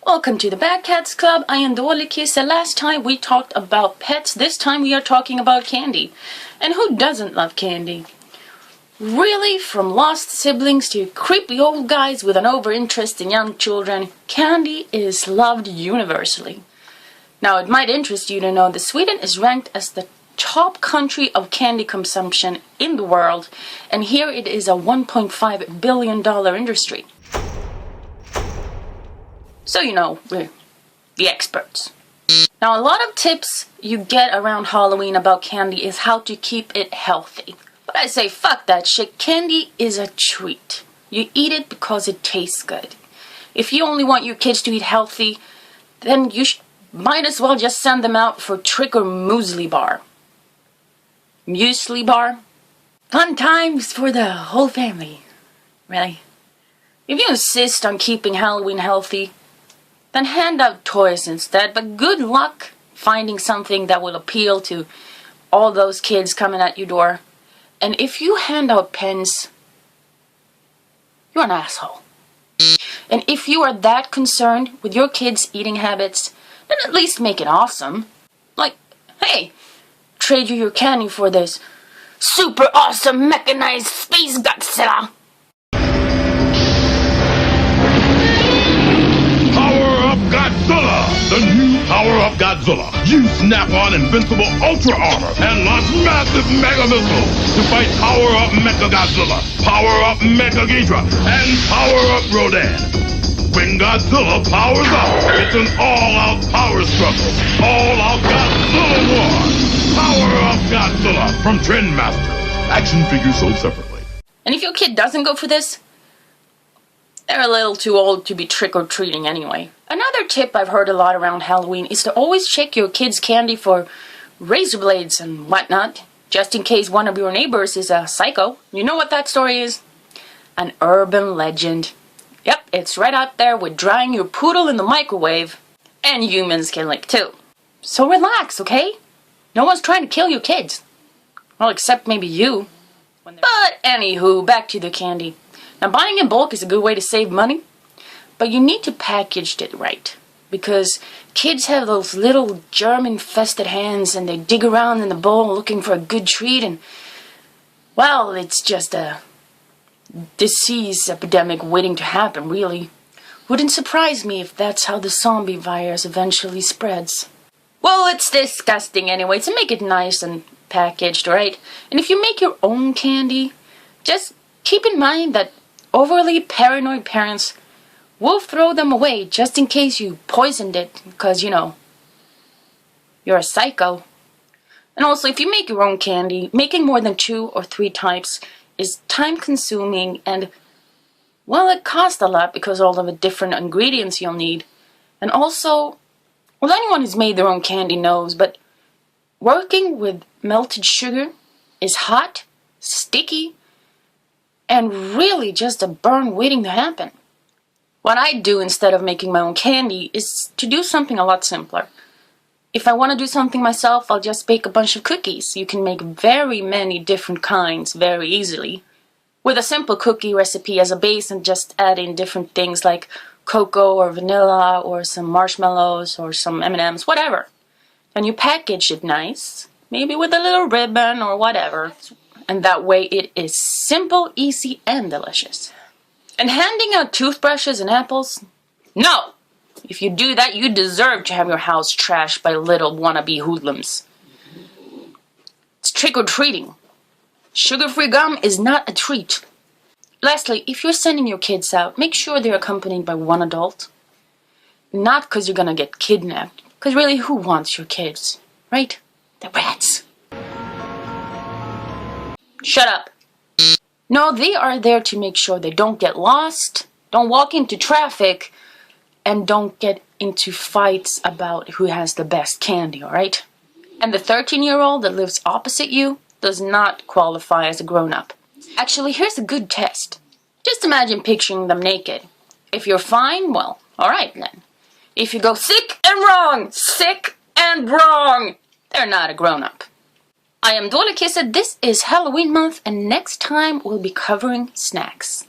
Welcome to the Bad Cats Club. I am Dolikisse. Last time we talked about pets. This time we are talking about candy. And who doesn't love candy? Really, from lost siblings to creepy old guys with an over-interest in young children, candy is loved universally. Now, it might interest you to know that Sweden is ranked as the top country of candy consumption in the world, and here it is a $1.5 billion industry. So you know, we're the experts. Now, a lot of tips you get around Halloween about candy is how to keep it healthy. But I say, fuck that shit. Candy is a treat. You eat it because it tastes good. If you only want your kids to eat healthy, then you might as well just send them out for trick or muesli bar. Muesli bar? Fun times for the whole family. Really? If you insist on keeping Halloween healthy, then hand out toys instead, but good luck finding something that will appeal to all those kids coming at your door. And if you hand out pens, you're an asshole. And if you are that concerned with your kids' eating habits, then at least make it awesome. Like, hey, trade you your candy for this super awesome mechanized space Godzilla. Godzilla! The new Power-Up Godzilla. You snap on Invincible Ultra Armor and launch massive Mega Missiles to fight Power-Up Mecha Godzilla, Power-Up Mecha Ghidorah, and Power-Up Rodan. When Godzilla powers up, it's an all-out power struggle. All-out Godzilla war. Power-Up Godzilla from Trendmaster. Action figures sold separately. And if your kid doesn't go for this, they're a little too old to be trick-or-treating anyway. Another tip I've heard a lot around Halloween is to always check your kids' candy for razor blades and whatnot, just in case one of your neighbors is a psycho. You know what that story is? An urban legend. Yep, it's right out there with drying your poodle in the microwave, and humans can lick too. So relax, okay? No one's trying to kill your kids. Well, except maybe you. But anywho, back to the candy. Now, buying in bulk is a good way to save money, but you need to package it right, because kids have those little germ-infested hands and they dig around in the bowl looking for a good treat, and, well, it's just a disease epidemic waiting to happen, really. Wouldn't surprise me if that's how the zombie virus eventually spreads. Well, it's disgusting anyway, so make it nice and packaged, right? And if you make your own candy, just keep in mind that overly paranoid parents will throw them away just in case you poisoned it because, you know, you're a psycho. And also, if you make your own candy, making more than 2 or 3 types is time-consuming and, well, it costs a lot because all of the different ingredients you'll need. And also, well, anyone who's made their own candy knows, but working with melted sugar is hot, sticky, and really just a burn waiting to happen. What I do instead of making my own candy is to do something a lot simpler. If I want to do something myself, I'll just bake a bunch of cookies. You can make very many different kinds very easily with a simple cookie recipe as a base and just add in different things like cocoa or vanilla or some marshmallows or some M&Ms, whatever. And you package it nice, maybe with a little ribbon or whatever. And that way it is simple, easy, and delicious. And handing out toothbrushes and apples? No! If you do that, you deserve to have your house trashed by little wannabe hoodlums. It's trick-or-treating. Sugar-free gum is not a treat. Lastly, if you're sending your kids out, make sure they're accompanied by one adult. Not because you're gonna get kidnapped. Because really, who wants your kids? Right? The rats. Shut up. No, they are there to make sure they don't get lost, don't walk into traffic, and don't get into fights about who has the best candy, alright? And the 13-year-old that lives opposite you does not qualify as a grown-up. Actually, here's a good test. Just imagine picturing them naked. If you're fine, well, alright then. If you go sick and wrong, they're not a grown-up. I am Dolikisse, this is Halloween month, and next time we'll be covering snacks.